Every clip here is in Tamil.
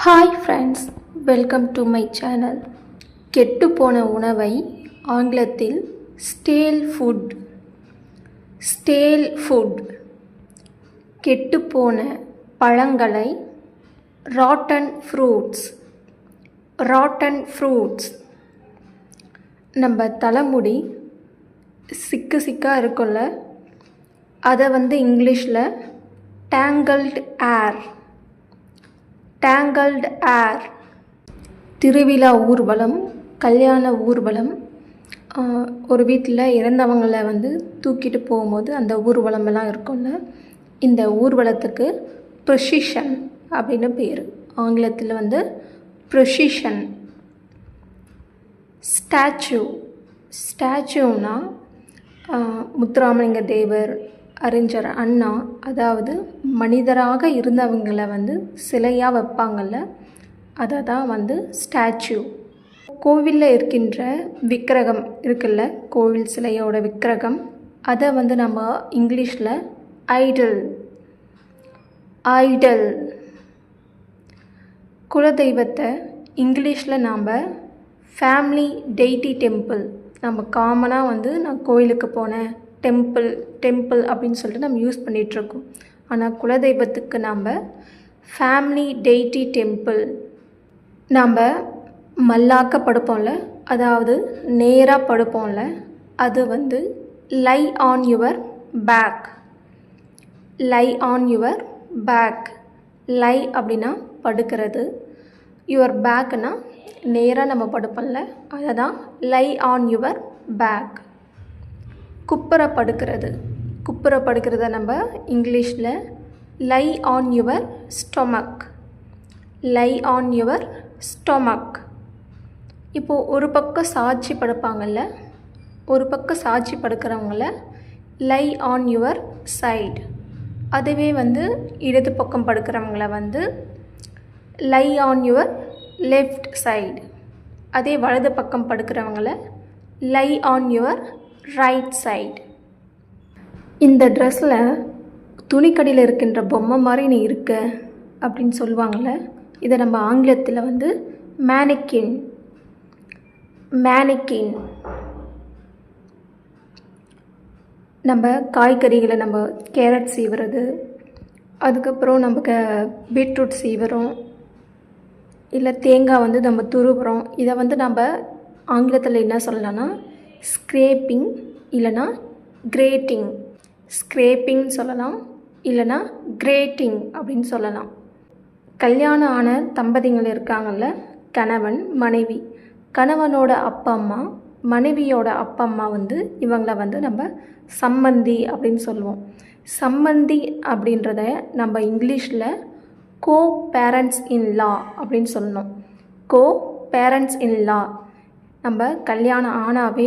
Hi friends, welcome to my channel. கெட்டுப்போன உணவை ஆங்கிலத்தில் ஸ்டேல் ஃபுட், கெட்டுப்போன பழங்களை ராட்டன் ஃப்ரூட்ஸ். நம்ம தலைமுடி சிக்காக இருக்கும்ல, அதை இங்கிலீஷில் டேங்கிள்டு ஏர். திருவிழா ஊர்வலம், கல்யாண ஊர்வலம், ஒரு வீட்டில் இறந்தவங்களை தூக்கிட்டு போகும்போது அந்த ஊர்வலமெல்லாம் இருக்கும்ல, இந்த ஊர்வலத்துக்கு ப்ரொசிஷன் அப்படின்னு பேர். ஆங்கிலத்தில் ப்ரொசிஷன். ஸ்டாச்சுனா முத்துராமலிங்க தேவர், அறிஞர் அண்ணா, அதாவது மனிதராக இருந்தவங்களை சிலையாக வைப்பாங்கள்ல, அதை தான் ஸ்டாச்சு. கோவிலில் இருக்கின்ற விக்கிரகம் இருக்குல்ல, கோவில் சிலையோட விக்கிரகம், அதை நம்ம இங்கிலீஷில் ஐடல். குலதெய்வத்தை இங்கிலீஷில் நாம் ஃபேமிலி டெய்டி டெம்பிள். நம்ம காமனாக நான் கோயிலுக்கு போனேன், டெம்பிள் அப்படின்னு சொல்லிட்டு நம்ம யூஸ் பண்ணிகிட்ருக்கோம். ஆனால் குலதெய்வத்துக்கு நாம் ஃபேமிலி டெய்டி டெம்பிள். நாம் மல்லாக்க படுப்போம்ல, அதாவது நேராக படுப்போம்ல, அது லை ஆன் யுவர் பேக். லை அப்படின்னா படுக்கிறது, யுவர் பேக்னா நேராக நம்ம படுப்போம்ல, அதை தான் லை ஆன் யுவர் பேக். குப்புற படுக்கிறத நம்ம இங்கிலீஷில் லை ஆன் யுவர் ஸ்டொமக். இப்போது ஒரு பக்கம் சாட்சி படுப்பாங்கள்ல, ஒரு பக்கம் சாட்சி படுக்கிறவங்கள லை ஆன் யுவர் சைடு. அதுவே இடது பக்கம் படுக்கிறவங்கள lie on your left side. அதே வலது பக்கம் படுக்கிறவங்கள lie on your right side. இந்த ட்ரெஸ்ஸில் துணிக்கடியில் இருக்கின்ற பொம்மை மாதிரி நீ இருக்க அப்படின்னு சொல்லுவாங்கள்ல, இதை நம்ம ஆங்கிலத்தில் மேனிக்கின். நம்ம காய்கறிகளை நம்ம கேரட் சீவுறது, அதுக்கப்புறம் நமக்கு பீட்ரூட் சீவுறோம், இல்லை தேங்காய் நம்ம துருவுறோம். இதை நம்ம ஆங்கிலத்தில் என்ன சொல்லலாம்னா ஸ்க்ரேப்பிங், இல்லைனா கிரேட்டிங். ஸ்க்ரேப்பிங் சொல்லலாம், இல்லைனா கிரேட்டிங் அப்படின்னு சொல்லலாம். கல்யாணம் ஆன தம்பதிகள் இருக்காங்கள்ல, கணவன் மனைவி, கணவனோட அப்பா அம்மா, மனைவியோட அப்பா அம்மா இவங்களை நம்ம சம்மந்தி அப்படின்னு சொல்லுவோம். சம்மந்தி அப்படின்றத நம்ம இங்கிலீஷில் கோ பேரண்ட்ஸ் இன் லா அப்படின்னு சொல்லணும். கோ பேரண்ட்ஸ் இன் லா. நம்ம கல்யாணம் ஆனாவே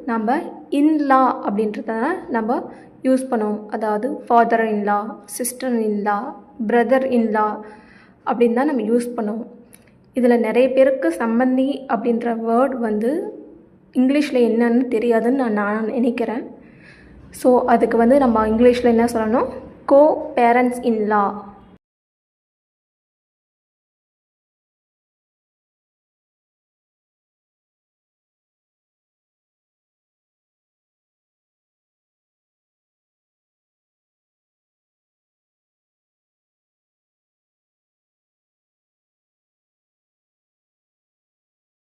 நம்ம இன்லா அப்படின்றத நம்ம யூஸ் பண்ணுவோம். அதாவது father in-law, sister in law, brother in-law அப்படின்னு தான் நம்ம யூஸ் பண்ணுவோம். இதில் நிறைய பேருக்கு சம்மந்தி அப்படின்ற வேர்ட் இங்கிலீஷில் என்னன்னு தெரியாதுன்னு நான் நினைக்கிறேன். ஸோ அதுக்கு நம்ம இங்கிலீஷில் என்ன சொல்லணும், கோ பேரண்ட்ஸ் இன்லா.